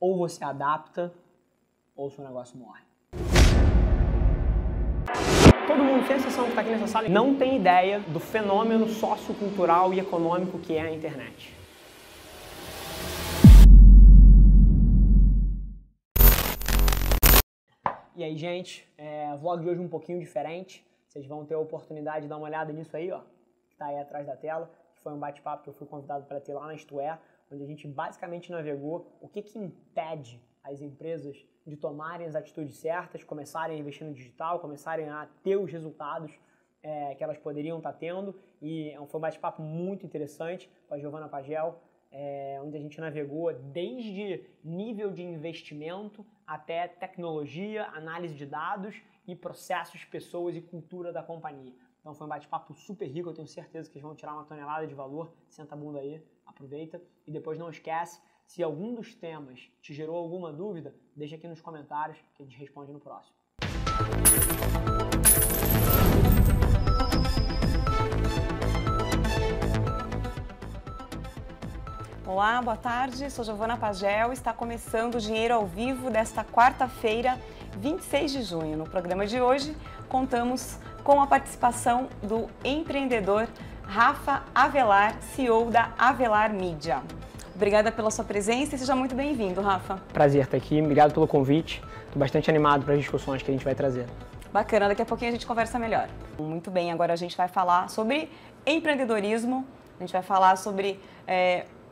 ou você adapta, ou o seu negócio morre. Todo mundo, sem exceção que está aqui nessa sala, não tem ideia do fenômeno sociocultural e econômico que é a internet. E aí, gente, vlog de hoje um pouquinho diferente. Vocês vão ter a oportunidade de dar uma olhada nisso aí, ó, que tá aí atrás da tela, que foi um bate-papo que eu fui convidado para ter lá na Isto É, onde a gente basicamente navegou o que impede as empresas de tomarem as atitudes certas, começarem a investir no digital, começarem a ter os resultados que elas poderiam estar tendo. E foi um bate-papo muito interessante com a Giovana Pagel, onde a gente navegou desde nível de investimento até tecnologia, análise de dados e processos, pessoas e cultura da companhia. Então foi um bate-papo super rico, eu tenho certeza que eles vão tirar uma tonelada de valor. Senta a bunda aí, aproveita. E depois não esquece, se algum dos temas te gerou alguma dúvida, deixa aqui nos comentários que a gente responde no próximo. Olá, boa tarde, sou Giovana Pagel, está começando o Dinheiro ao Vivo desta quarta-feira, 26 de junho. No programa de hoje, contamos com a participação do empreendedor Rafa Avelar, CEO da Avelar Mídia. Obrigada pela sua presença e seja muito bem-vindo, Rafa. Prazer estar aqui, obrigado pelo convite. Estou bastante animado para as discussões que a gente vai trazer. Bacana, daqui a pouquinho a gente conversa melhor. Muito bem, agora a gente vai falar sobre empreendedorismo, a gente vai falar sobre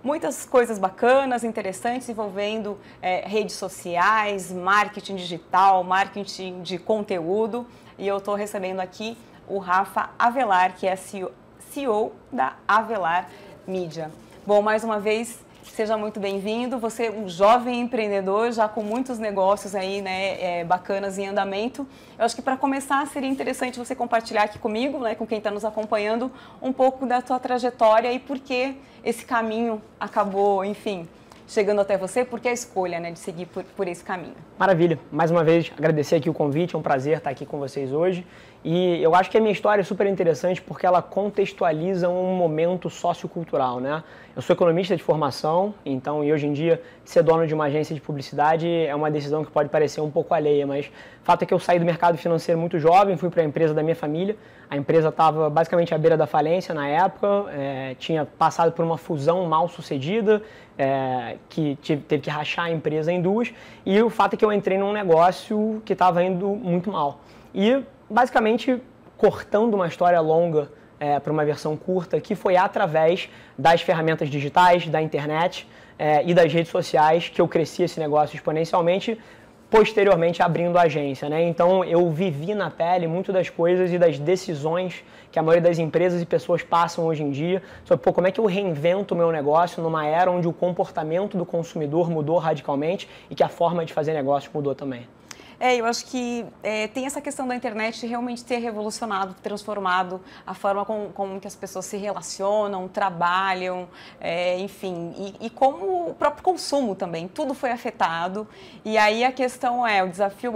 muitas coisas bacanas, interessantes, envolvendo redes sociais, marketing digital, marketing de conteúdo. E eu estou recebendo aqui o Rafa Avelar, que é CEO da Avelar Mídia. Bom, mais uma vez, seja muito bem-vindo. Você é um jovem empreendedor, já com muitos negócios aí, né, bacanas em andamento. Eu acho que para começar seria interessante você compartilhar aqui comigo, né, com quem está nos acompanhando, um pouco da tua trajetória e por que esse caminho acabou, enfim, chegando até você, por que a escolha, né, de seguir por esse caminho. Maravilha. Mais uma vez, agradecer aqui o convite, é um prazer estar aqui com vocês hoje. E eu acho que a minha história é super interessante porque ela contextualiza um momento sociocultural, né? Eu sou economista de formação, então, e hoje em dia, ser dono de uma agência de publicidade é uma decisão que pode parecer um pouco alheia, mas o fato é que eu saí do mercado financeiro muito jovem, fui para a empresa da minha família. A empresa estava basicamente à beira da falência na época, tinha passado por uma fusão mal sucedida, que teve que rachar a empresa em duas, e o fato é que eu entrei num negócio que estava indo muito mal. E, basicamente, cortando uma história longa para uma versão curta, que foi através das ferramentas digitais, da internet e das redes sociais que eu cresci esse negócio exponencialmente, posteriormente abrindo a agência, né? Então eu vivi na pele muito das coisas e das decisões que a maioria das empresas e pessoas passam hoje em dia sobre como é que eu reinvento o meu negócio numa era onde o comportamento do consumidor mudou radicalmente e que a forma de fazer negócio mudou também. Eu acho que tem essa questão da internet realmente ter revolucionado, transformado a forma como que as pessoas se relacionam, trabalham, enfim, e como o próprio consumo também, tudo foi afetado. E aí a questão o desafio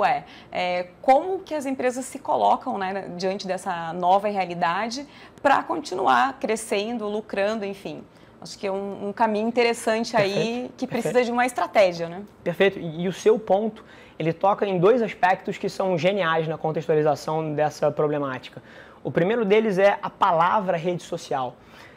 como que as empresas se colocam, né, diante dessa nova realidade para continuar crescendo, lucrando, enfim. Acho que é um caminho interessante aí que precisa de uma estratégia, né? Perfeito. E o seu ponto, ele toca em dois aspectos que são geniais na contextualização dessa problemática. O primeiro deles é a palavra rede social.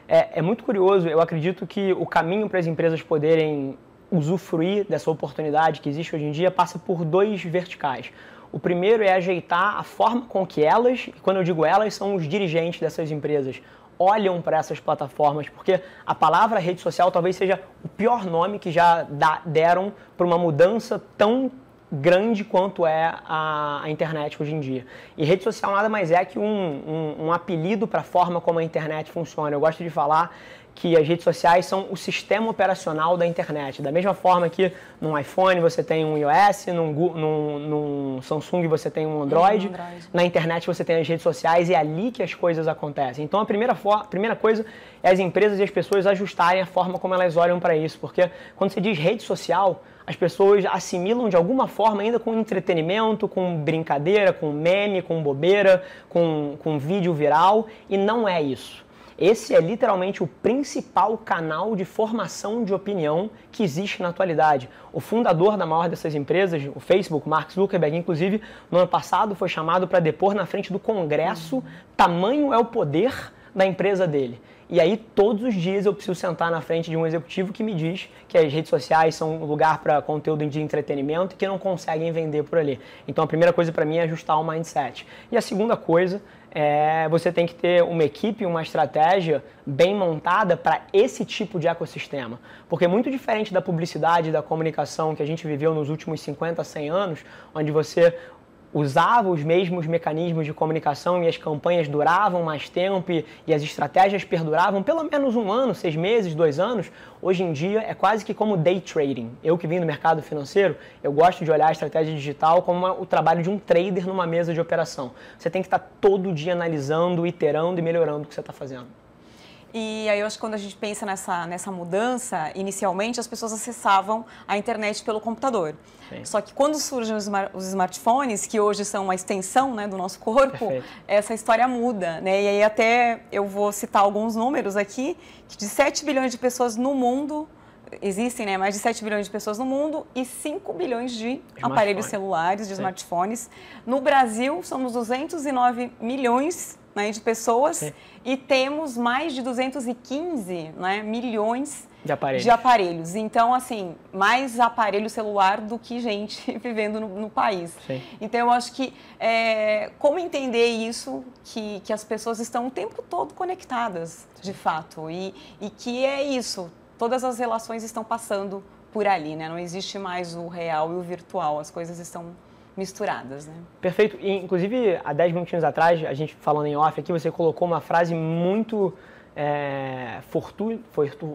É muito curioso, eu acredito que o caminho para as empresas poderem usufruir dessa oportunidade que existe hoje em dia passa por dois verticais. O primeiro é ajeitar a forma com que elas, e quando eu digo elas, são os dirigentes dessas empresas, olham para essas plataformas, porque a palavra rede social talvez seja o pior nome que já deram para uma mudança tão grande quanto é a internet hoje em dia. E rede social nada mais é que um apelido para a forma como a internet funciona. Eu gosto de falar que as redes sociais são o sistema operacional da internet. Da mesma forma que num iPhone você tem um iOS, num Samsung você tem um Android, na internet você tem as redes sociais e é ali que as coisas acontecem. Então a primeira coisa é as empresas e as pessoas ajustarem a forma como elas olham para isso, porque quando se diz rede social, as pessoas assimilam de alguma forma ainda com entretenimento, com brincadeira, com meme, com bobeira, com vídeo viral, e não é isso. Esse é literalmente o principal canal de formação de opinião que existe na atualidade. O fundador da maior dessas empresas, o Facebook, Mark Zuckerberg, inclusive, no ano passado foi chamado para depor na frente do Congresso, tamanho é o poder da empresa dele. E aí, todos os dias eu preciso sentar na frente de um executivo que me diz que as redes sociais são um lugar para conteúdo de entretenimento e que não conseguem vender por ali. Então, a primeira coisa para mim é ajustar o mindset. E a segunda coisa é você tem que ter uma equipe, uma estratégia bem montada para esse tipo de ecossistema. Porque muito diferente da publicidade e da comunicação que a gente viveu nos últimos 50, 100 anos, onde você usava os mesmos mecanismos de comunicação e as campanhas duravam mais tempo e as estratégias perduravam pelo menos 1 ano, 6 meses, 2 anos, hoje em dia é quase que como day trading. Eu que vim do mercado financeiro, eu gosto de olhar a estratégia digital como o trabalho de um trader numa mesa de operação. Você tem que estar todo dia analisando, iterando e melhorando o que você está fazendo. E aí eu acho que quando a gente pensa nessa mudança, inicialmente as pessoas acessavam a internet pelo computador. Sim. Só que quando surgem os smartphones, que hoje são uma extensão, né, do nosso corpo, perfeito, essa história muda, né? E aí até eu vou citar alguns números aqui, que de 7 bilhões de pessoas no mundo, existem, né, mais de 7 bilhões de pessoas no mundo e 5 bilhões de aparelhos celulares, de smartphones. No Brasil, somos 209 milhões, né, de pessoas. Sim. E temos mais de 215, né, milhões de aparelhos. Então, assim, mais aparelho celular do que gente vivendo no país. Sim. Então, eu acho que como entender isso, que as pessoas estão o tempo todo conectadas, de fato, e que é isso, todas as relações estão passando por ali, né? Não existe mais o real e o virtual, as coisas estão misturadas, né? Perfeito. E, inclusive, há 10 minutinhos atrás, a gente falando em off aqui, você colocou uma frase muito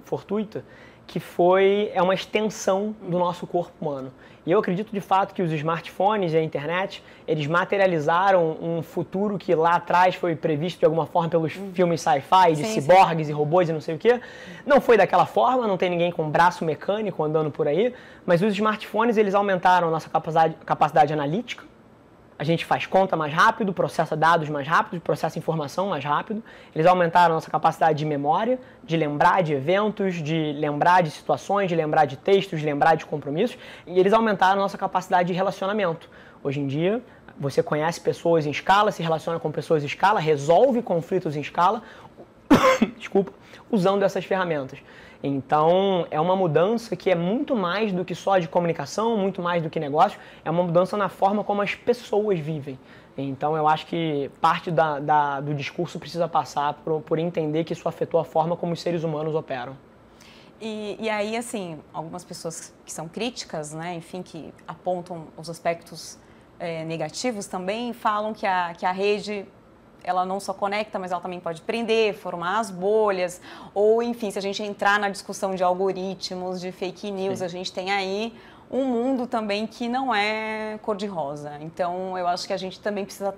fortuita, que é uma extensão do nosso corpo humano. E eu acredito de fato que os smartphones e a internet, eles materializaram um futuro que lá atrás foi previsto de alguma forma pelos filmes sci-fi, de ciborgues e robôs e não sei o quê. Não foi daquela forma, não tem ninguém com braço mecânico andando por aí, mas os smartphones, eles aumentaram a nossa capacidade analítica. A gente faz conta mais rápido, processa dados mais rápido, processa informação mais rápido. Eles aumentaram a nossa capacidade de memória, de lembrar de eventos, de lembrar de situações, de lembrar de textos, de lembrar de compromissos. E eles aumentaram a nossa capacidade de relacionamento. Hoje em dia, você conhece pessoas em escala, se relaciona com pessoas em escala, resolve conflitos em escala, desculpa, usando essas ferramentas. Então, é uma mudança que é muito mais do que só de comunicação, muito mais do que negócio, é uma mudança na forma como as pessoas vivem. Então, eu acho que parte do discurso precisa passar por entender que isso afetou a forma como os seres humanos operam. E aí, assim, algumas pessoas que são críticas, né, enfim, que apontam os aspectos negativos também, falam que a rede, ela não só conecta, mas ela também pode prender, formar as bolhas, ou enfim, se a gente entrar na discussão de algoritmos, de fake news, sim, a gente tem aí um mundo também que não é cor-de-rosa. Então, eu acho que a gente também precisa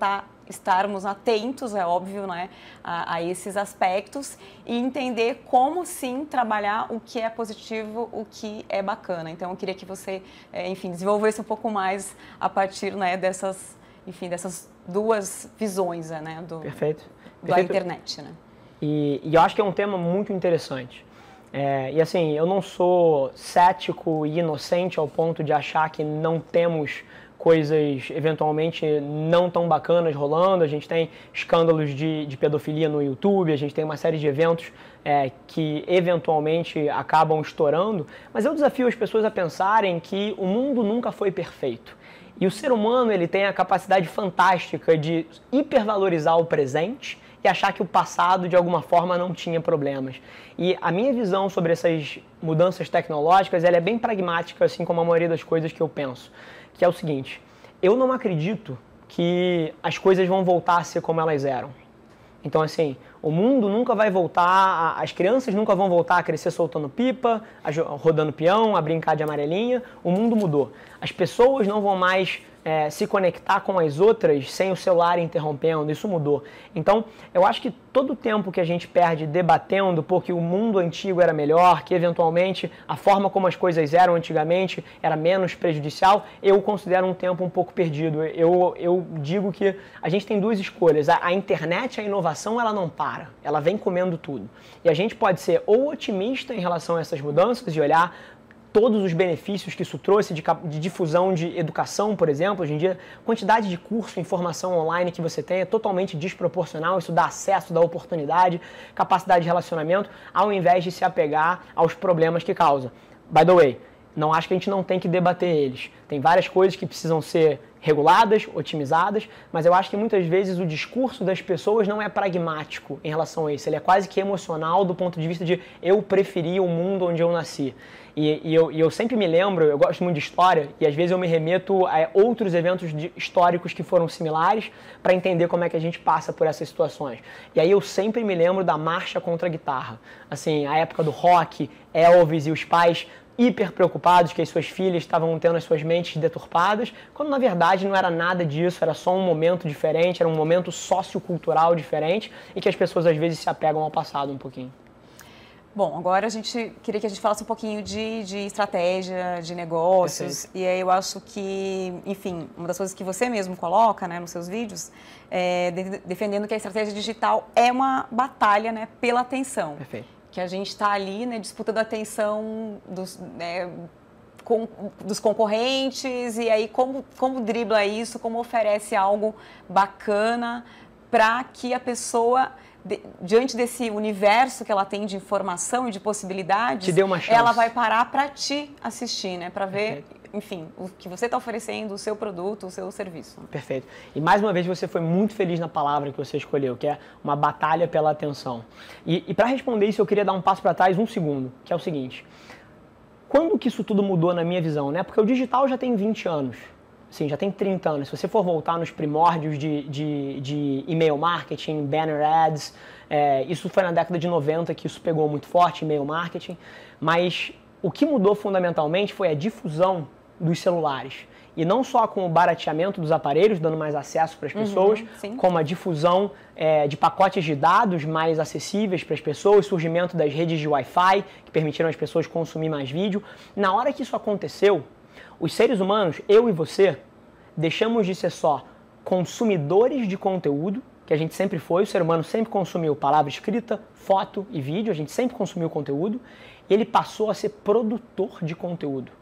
estarmos atentos, é óbvio, né, a esses aspectos e entender como, sim, trabalhar o que é positivo, o que é bacana. Então, eu queria que você, enfim, desenvolvesse um pouco mais a partir, né, dessas duas visões, né, Perfeito. Da internet, né? E eu acho que é um tema muito interessante. E assim, eu não sou cético e inocente ao ponto de achar que não temos coisas eventualmente não tão bacanas rolando. A gente tem escândalos de pedofilia no YouTube, a gente tem uma série de eventos que eventualmente acabam estourando, mas eu desafio as pessoas a pensarem que o mundo nunca foi perfeito. E o ser humano, ele tem a capacidade fantástica de hipervalorizar o presente e achar que o passado, de alguma forma, não tinha problemas. E a minha visão sobre essas mudanças tecnológicas, ela é bem pragmática, assim como a maioria das coisas que eu penso. Que é o seguinte, eu não acredito que as coisas vão voltar a ser como elas eram. Então, assim, o mundo nunca vai voltar, as crianças nunca vão voltar a crescer soltando pipa, rodando peão, a brincar de amarelinha. O mundo mudou. As pessoas não vão mais se conectar com as outras sem o celular interrompendo, isso mudou. Então, eu acho que todo o tempo que a gente perde debatendo porque o mundo antigo era melhor, que eventualmente a forma como as coisas eram antigamente era menos prejudicial, eu considero um tempo um pouco perdido. Eu digo que a gente tem duas escolhas. A internet, a inovação, ela não para. para, ela vem comendo tudo. E a gente pode ser ou otimista em relação a essas mudanças e olhar todos os benefícios que isso trouxe de difusão de educação, por exemplo. Hoje em dia, a quantidade de curso, informação online que você tem é totalmente desproporcional, isso dá acesso, dá oportunidade, capacidade de relacionamento, ao invés de se apegar aos problemas que causa. By the way, não acho que a gente não tem que debater eles. Tem várias coisas que precisam ser reguladas, otimizadas, mas eu acho que muitas vezes o discurso das pessoas não é pragmático em relação a isso. Ele é quase que emocional do ponto de vista de eu preferi o mundo onde eu nasci. E eu sempre me lembro, eu gosto muito de história, e às vezes eu me remeto a outros eventos históricos que foram similares para entender como é que a gente passa por essas situações. E aí eu sempre me lembro da marcha contra a guitarra. Assim, a época do rock, Elvis e os pais hiper preocupados que as suas filhas estavam tendo as suas mentes deturpadas, quando na verdade não era nada disso, era só um momento diferente, era um momento sociocultural diferente e que as pessoas às vezes se apegam ao passado um pouquinho. Bom, agora queria que a gente falasse um pouquinho de estratégia, de negócios. Perfeito. E aí eu acho que, enfim, uma das coisas que você mesmo coloca, né, nos seus vídeos, defendendo que a estratégia digital é uma batalha, né, pela atenção. Perfeito. Que a gente está ali, né, disputando a atenção dos concorrentes, e aí como dribla isso, como oferece algo bacana para que a pessoa, diante desse universo que ela tem de informação e de possibilidades, te dê uma chance. Ela vai parar para te assistir, né, para ver, enfim, o que você está oferecendo, o seu produto, o seu serviço. Perfeito. E mais uma vez você foi muito feliz na palavra que você escolheu, que é uma batalha pela atenção. E para responder isso eu queria dar um passo para trás, um segundo, que é o seguinte. Quando que isso tudo mudou na minha visão, né? Porque o digital já tem 20 anos, assim, já tem 30 anos. Se você for voltar nos primórdios de e-mail marketing, banner ads, isso foi na década de 90 que isso pegou muito forte, e-mail marketing. Mas o que mudou fundamentalmente foi a difusão dos celulares. E não só com o barateamento dos aparelhos, dando mais acesso para as pessoas, como a difusão de pacotes de dados mais acessíveis para as pessoas, surgimento das redes de Wi-Fi, que permitiram às pessoas consumir mais vídeo. Na hora que isso aconteceu, os seres humanos, eu e você, deixamos de ser só consumidores de conteúdo, que a gente sempre foi, o ser humano sempre consumiu palavra escrita, foto e vídeo, a gente sempre consumiu conteúdo, e ele passou a ser produtor de conteúdo.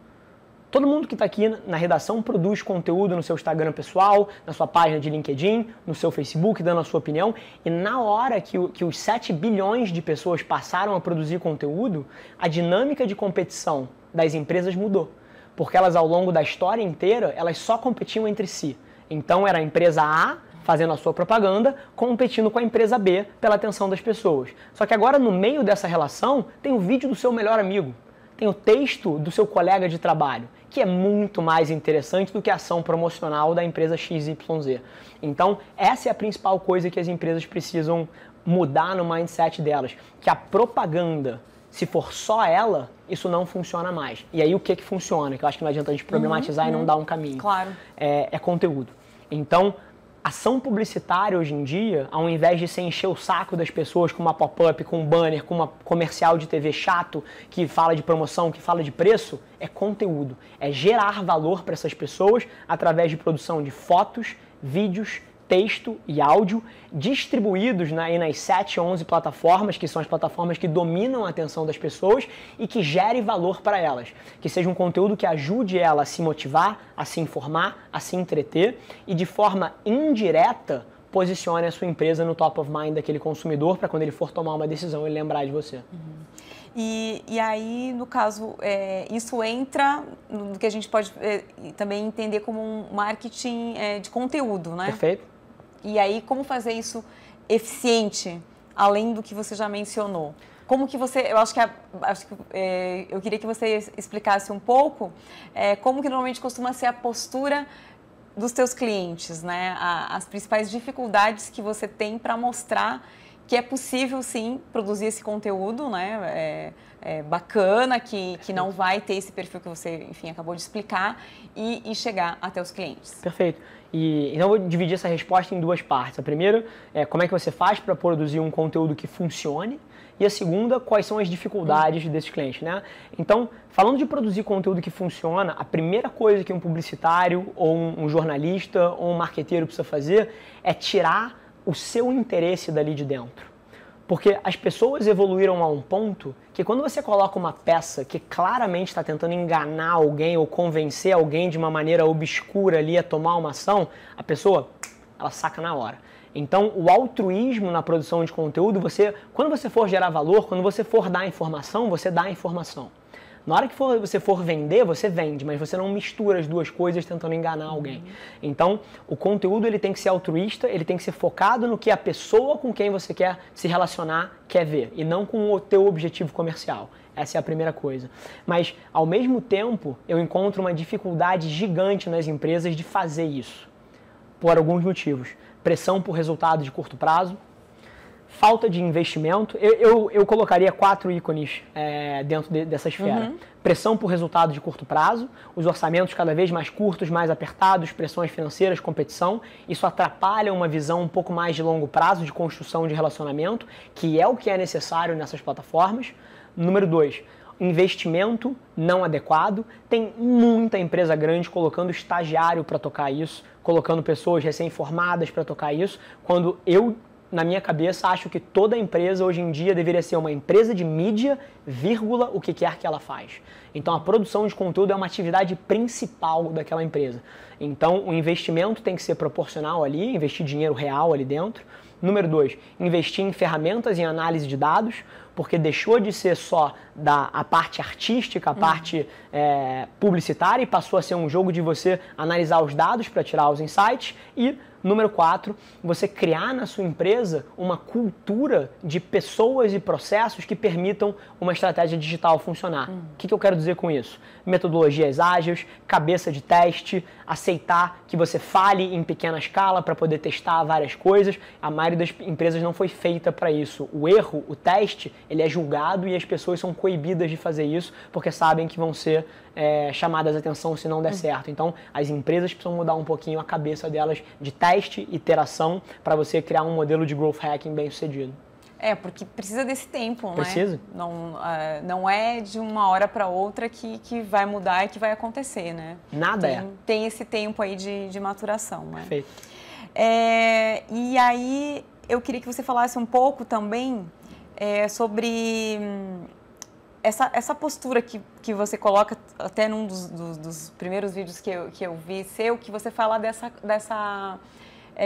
Todo mundo que está aqui na redação produz conteúdo no seu Instagram pessoal, na sua página de LinkedIn, no seu Facebook, dando a sua opinião. E na hora que os 7 bilhões de pessoas passaram a produzir conteúdo, a dinâmica de competição das empresas mudou. Porque elas, ao longo da história inteira, elas só competiam entre si. Então era a empresa A fazendo a sua propaganda, competindo com a empresa B pela atenção das pessoas. Só que agora, no meio dessa relação, tem o vídeo do seu melhor amigo. Tem o texto do seu colega de trabalho, que é muito mais interessante do que a ação promocional da empresa XYZ. Então, essa é a principal coisa que as empresas precisam mudar no mindset delas, que a propaganda, se for só ela, isso não funciona mais. E aí o que funciona? Que eu acho que não adianta a gente problematizar e não dar um caminho. Claro. É conteúdo. Então, ação publicitária hoje em dia, ao invés de se encher o saco das pessoas com uma pop-up, com um banner, com uma comercial de TV chato que fala de promoção, que fala de preço, é conteúdo. É gerar valor para essas pessoas através de produção de fotos, vídeos, texto e áudio, distribuídos nas 7, 11 plataformas, que são as plataformas que dominam a atenção das pessoas e que gere valor para elas. Que seja um conteúdo que ajude ela a se motivar, a se informar, a se entreter e de forma indireta posicione a sua empresa no top of mind daquele consumidor para quando ele for tomar uma decisão ele lembrar de você. E aí, no caso, isso entra no que a gente pode também entender como um marketing de conteúdo, né? Perfeito. E aí, como fazer isso eficiente, além do que você já mencionou? Como que você, eu queria que você explicasse um pouco como que normalmente costuma ser a postura dos teus clientes, né? As principais dificuldades que você tem para mostrar que é possível, sim, produzir esse conteúdo, né? Bacana, que não vai ter esse perfil que você, enfim, acabou de explicar e chegar até os clientes. Perfeito. Então eu vou dividir essa resposta em duas partes. A primeira é como é que você faz para produzir um conteúdo que funcione e a segunda, quais são as dificuldades desses clientes, né? Então, falando de produzir conteúdo que funciona, a primeira coisa que um publicitário ou um jornalista ou um marqueteiro precisa fazer é tirar o seu interesse dali de dentro. Porque as pessoas evoluíram a um ponto que quando você coloca uma peça que claramente está tentando enganar alguém ou convencer alguém de uma maneira obscura ali a tomar uma ação, a pessoa, ela saca na hora. Então, o altruísmo na produção de conteúdo, quando você for gerar valor, quando você for dar informação, você dá informação. Na hora que você for vender, você vende, mas você não mistura as duas coisas tentando enganar alguém. Então, o conteúdo ele tem que ser altruísta, ele tem que ser focado no que a pessoa com quem você quer se relacionar quer ver, e não com o teu objetivo comercial. Essa é a primeira coisa. Mas, ao mesmo tempo, eu encontro uma dificuldade gigante nas empresas de fazer isso, por alguns motivos. Pressão por resultado de curto prazo, falta de investimento. Eu colocaria 4 ícones dentro dessa esfera. Pressão por resultado de curto prazo, os orçamentos cada vez mais curtos, mais apertados, pressões financeiras, competição. Isso atrapalha uma visão um pouco mais de longo prazo de construção de relacionamento, que é o que é necessário nessas plataformas. Número 2, investimento não adequado. Tem muita empresa grande colocando estagiário para tocar isso, colocando pessoas recém-formadas para tocar isso, quando eu, na minha cabeça, acho que toda empresa hoje em dia deveria ser uma empresa de mídia, vírgula, o que quer que ela faz. Então, a produção de conteúdo é uma atividade principal daquela empresa. Então, o investimento tem que ser proporcional ali, investir dinheiro real ali dentro. Número 2, investir em ferramentas e análise de dados, porque deixou de ser só a parte artística, a parte publicitária, e passou a ser um jogo de você analisar os dados para tirar os insights. E número 4, você criar na sua empresa uma cultura de pessoas e processos que permitam uma estratégia digital funcionar. O que eu quero dizer com isso? Metodologias ágeis, cabeça de teste, aceitar que você fale em pequena escala para poder testar várias coisas. A maioria das empresas não foi feita para isso. O erro, o teste, ele é julgado e as pessoas são coibidas de fazer isso porque sabem que vão ser chamadas a atenção se não der certo. Então, as empresas precisam mudar um pouquinho a cabeça delas de teste, iteração, para você criar um modelo de growth hacking bem sucedido. Porque precisa desse tempo, precisa. Né? Não é de uma hora para outra que vai mudar e que vai acontecer, né? Nada tem esse tempo aí de maturação, né? Perfeito. E aí, eu queria que você falasse um pouco também sobre essa postura que você coloca até num dos primeiros vídeos que eu vi seu, que você fala dessa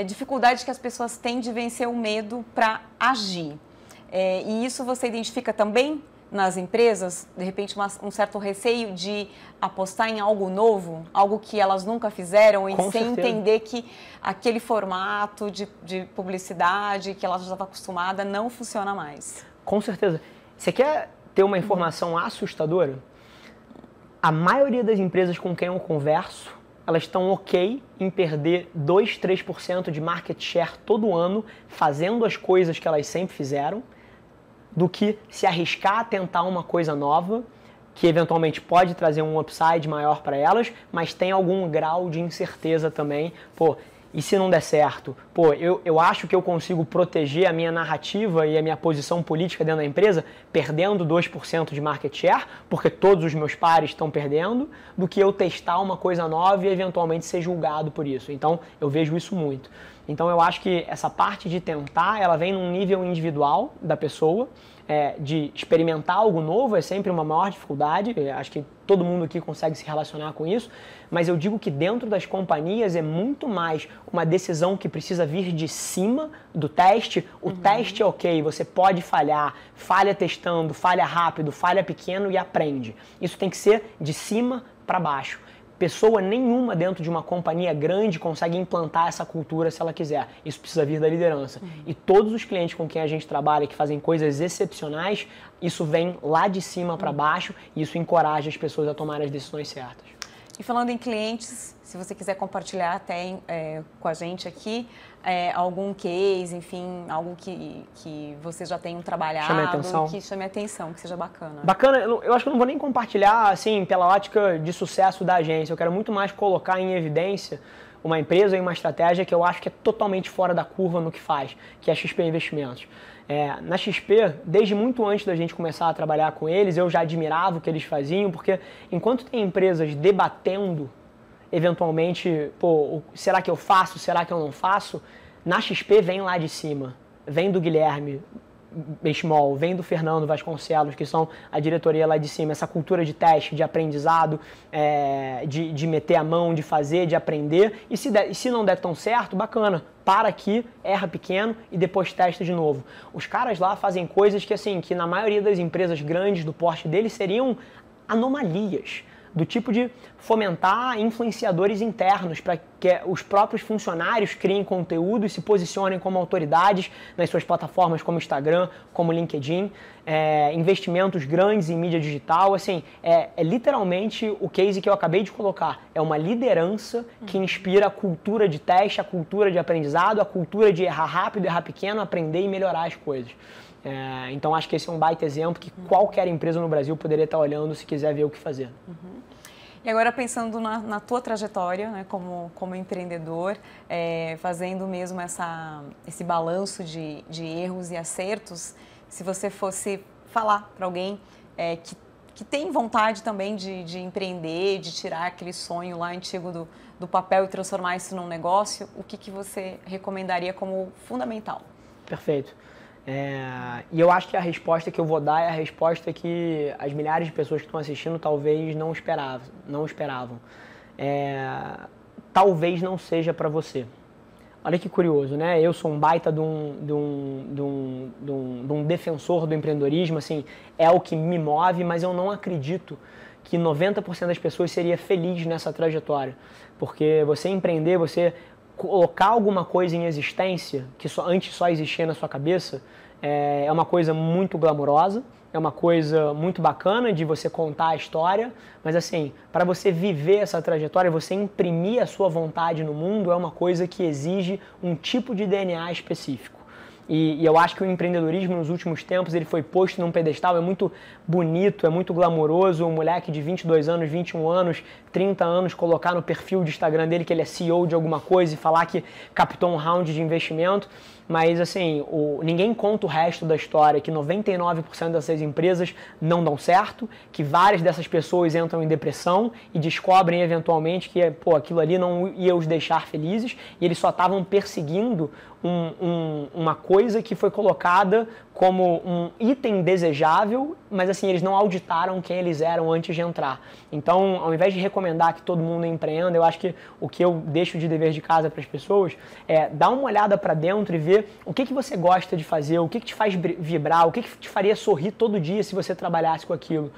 dificuldade que as pessoas têm de vencer o medo para agir. E isso você identifica também nas empresas, de repente um certo receio de apostar em algo novo, algo que elas nunca fizeram, e sem entender que aquele formato de publicidade que ela já estava acostumada não funciona mais. Com certeza. Você quer ter uma informação assustadora? A maioria das empresas com quem eu converso, elas estão ok em perder 2, 3% de market share todo ano, fazendo as coisas que elas sempre fizeram, do que se arriscar a tentar uma coisa nova, que eventualmente pode trazer um upside maior para elas, mas tem algum grau de incerteza também. E se não der certo? Eu acho que eu consigo proteger a minha narrativa e a minha posição política dentro da empresa perdendo 2% de market share, porque todos os meus pares estão perdendo, do que eu testar uma coisa nova e eventualmente ser julgado por isso. Então, eu vejo isso muito. Então, eu acho que essa parte de tentar, ela vem num nível individual da pessoa, de experimentar algo novo é sempre uma maior dificuldade, acho que todo mundo aqui consegue se relacionar com isso, mas eu digo que dentro das companhias é muito mais uma decisão que precisa vir de cima do teste. O teste é ok, você pode falhar, falha testando, falha rápido, falha pequeno e aprende. Isso tem que ser de cima para baixo. Pessoa nenhuma dentro de uma companhia grande consegue implantar essa cultura se ela quiser. Isso precisa vir da liderança. E todos os clientes com quem a gente trabalha, que fazem coisas excepcionais, isso vem lá de cima para baixo e isso encoraja as pessoas a tomarem as decisões certas. E falando em clientes, se você quiser compartilhar até com a gente aqui algum case, enfim, algo que vocês já tenham trabalhado, que chame a atenção, que seja bacana. Bacana, eu acho que eu não vou nem compartilhar assim pela ótica de sucesso da agência, eu quero muito mais colocar em evidência uma empresa e uma estratégia que eu acho que é totalmente fora da curva no que faz, que é a XP Investimentos. Na XP, desde muito antes da gente começar a trabalhar com eles, eu já admirava o que eles faziam, porque enquanto tem empresas debatendo, eventualmente, será que eu faço, será que eu não faço? Na XP vem lá de cima, vem do Guilherme, Benchimol, vem do Fernando Vasconcelos, que são a diretoria lá de cima, essa cultura de teste, de aprendizado, de meter a mão, de fazer, de aprender, e se não der tão certo, bacana, para aqui, erra pequeno e depois testa de novo. Os caras lá fazem coisas que, assim, que na maioria das empresas grandes do porte deles seriam anomalias, do tipo de fomentar influenciadores internos para que os próprios funcionários criem conteúdo e se posicionem como autoridades nas suas plataformas como Instagram, como LinkedIn, investimentos grandes em mídia digital, assim, é literalmente o case que eu acabei de colocar, é uma liderança que inspira a cultura de teste, a cultura de aprendizado, a cultura de errar rápido, errar pequeno, aprender e melhorar as coisas. Então acho que esse é um baita exemplo que qualquer empresa no Brasil poderia estar olhando se quiser ver o que fazer. E agora pensando na tua trajetória, né, como empreendedor, fazendo mesmo esse balanço de erros e acertos, se você fosse falar para alguém que tem vontade também de empreender, de tirar aquele sonho lá antigo do papel e transformar isso num negócio, o que você recomendaria como fundamental? Perfeito. E eu acho que a resposta que eu vou dar é a resposta que as milhares de pessoas que estão assistindo talvez não esperavam. Talvez não seja para você. Olha que curioso, né? Eu sou um baita de um defensor do empreendedorismo, assim, é o que me move, mas eu não acredito que 90% das pessoas seria feliz nessa trajetória. Porque você empreender, você colocar alguma coisa em existência que antes só existia na sua cabeça é uma coisa muito glamurosa, é uma coisa muito bacana de você contar a história, mas assim, para você viver essa trajetória, você imprimir a sua vontade no mundo é uma coisa que exige um tipo de DNA específico. E eu acho que o empreendedorismo nos últimos tempos ele foi posto num pedestal, é muito bonito, é muito glamouroso, um moleque de 22 anos, 21 anos, 30 anos colocar no perfil de Instagram dele que ele é CEO de alguma coisa e falar que captou um round de investimento, mas assim, ninguém conta o resto da história, que 99% dessas empresas não dão certo, que várias dessas pessoas entram em depressão e descobrem eventualmente que aquilo ali não ia os deixar felizes e eles só estavam perseguindo uma coisa que foi colocada como um item desejável, mas assim, eles não auditaram quem eles eram antes de entrar. Então, ao invés de recomendar que todo mundo empreenda, eu acho que o que eu deixo de dever de casa para as pessoas é dar uma olhada para dentro e ver o que você gosta de fazer, o que te faz vibrar, o que te faria sorrir todo dia se você trabalhasse com aquilo.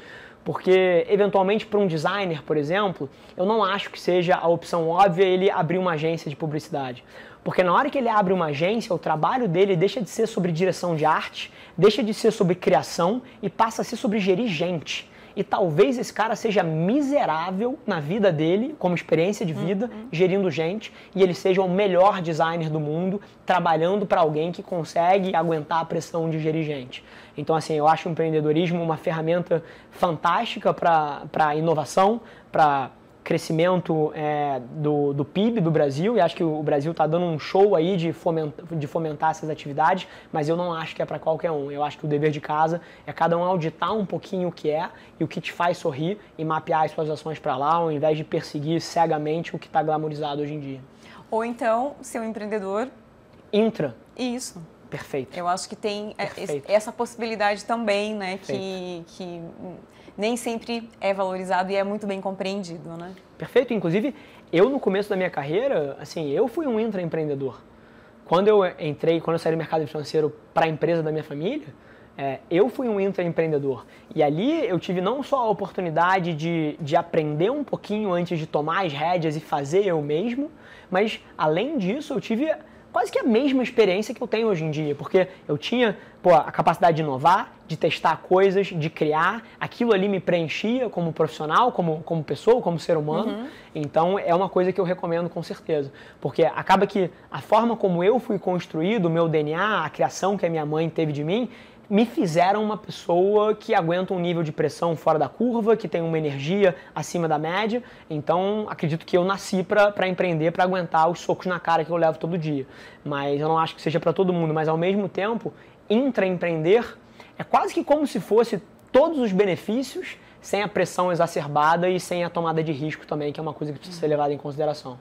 Porque, eventualmente, para um designer, por exemplo, eu não acho que seja a opção óbvia ele abrir uma agência de publicidade. Porque na hora que ele abre uma agência, o trabalho dele deixa de ser sobre direção de arte, deixa de ser sobre criação e passa a ser sobre gerir gente. E talvez esse cara seja miserável na vida dele, como experiência de vida, gerindo gente, e ele seja o melhor designer do mundo, trabalhando para alguém que consegue aguentar a pressão de gerir gente. Então, assim, eu acho o empreendedorismo uma ferramenta fantástica para inovação, para crescimento do PIB do Brasil, e acho que o Brasil está dando um show aí de fomentar essas atividades, mas eu não acho que é para qualquer um. Eu acho que o dever de casa é cada um auditar um pouquinho o que é e o que te faz sorrir e mapear as suas ações para lá, ao invés de perseguir cegamente o que está glamorizado hoje em dia. Ou então, ser um empreendedor... Isso. Perfeito. Eu acho que tem essa possibilidade também, né, que nem sempre é valorizado e é muito bem compreendido, né? Perfeito. Inclusive, eu no começo da minha carreira, assim, eu fui um intraempreendedor. Quando eu saí do mercado financeiro para a empresa da minha família, eu fui um intraempreendedor. E ali eu tive não só a oportunidade de aprender um pouquinho antes de tomar as rédeas e fazer eu mesmo, mas além disso eu tive quase que a mesma experiência que eu tenho hoje em dia, porque eu tinha a capacidade de inovar, de testar coisas, de criar, aquilo ali me preenchia como profissional, como pessoa, como ser humano, então é uma coisa que eu recomendo com certeza, porque acaba que a forma como eu fui construído, o meu DNA, a criação que a minha mãe teve de mim, me fizeram uma pessoa que aguenta um nível de pressão fora da curva, que tem uma energia acima da média. Então, acredito que eu nasci para empreender, para aguentar os socos na cara que eu levo todo dia. Mas eu não acho que seja para todo mundo. Mas, ao mesmo tempo, intraempreender é quase que como se fosse todos os benefícios sem a pressão exacerbada e sem a tomada de risco também, que é uma coisa que precisa ser levada em consideração.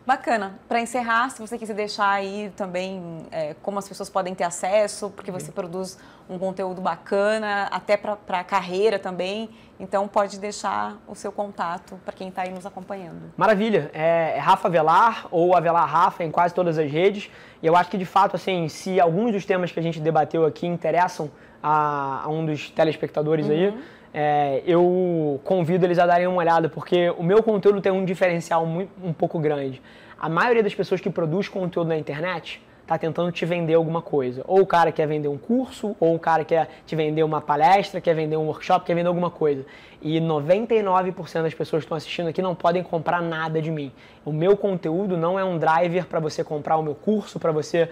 Bacana. Para encerrar, se você quiser deixar aí também como as pessoas podem ter acesso, porque você produz um conteúdo bacana, até para a carreira também, então pode deixar o seu contato para quem está aí nos acompanhando. Maravilha. É Rafa Avelar ou Avelar Rafa em quase todas as redes. E eu acho que, de fato, assim, se alguns dos temas que a gente debateu aqui interessam a um dos telespectadores aí, eu convido eles a darem uma olhada, porque o meu conteúdo tem um diferencial um pouco grande. A maioria das pessoas que produz conteúdo na internet está tentando te vender alguma coisa. Ou o cara quer vender um curso, ou o cara quer te vender uma palestra, quer vender um workshop, quer vender alguma coisa. E 99% das pessoas que estão assistindo aqui não podem comprar nada de mim. O meu conteúdo não é um driver para você comprar o meu curso, para você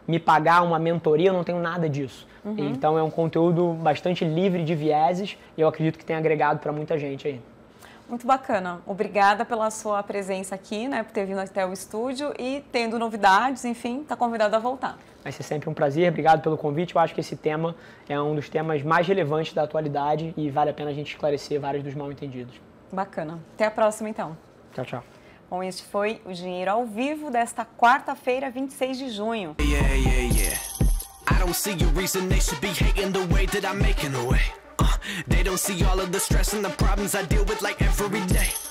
me pagar uma mentoria, eu não tenho nada disso. Então é um conteúdo bastante livre de vieses e eu acredito que tem agregado para muita gente aí. Muito bacana. Obrigada pela sua presença aqui, né, por ter vindo até o estúdio e tendo novidades, enfim, está convidado a voltar. Vai ser sempre um prazer, obrigado pelo convite. Eu acho que esse tema é um dos temas mais relevantes da atualidade e vale a pena a gente esclarecer vários dos mal-entendidos. Bacana. Até a próxima, então. Tchau, tchau. Bom, este foi o Dinheiro ao Vivo desta quarta-feira, 26 de junho. I don't see a reason they should be hating the way that I'm making a way. They don't see all of the stress and the problems I deal with like every day.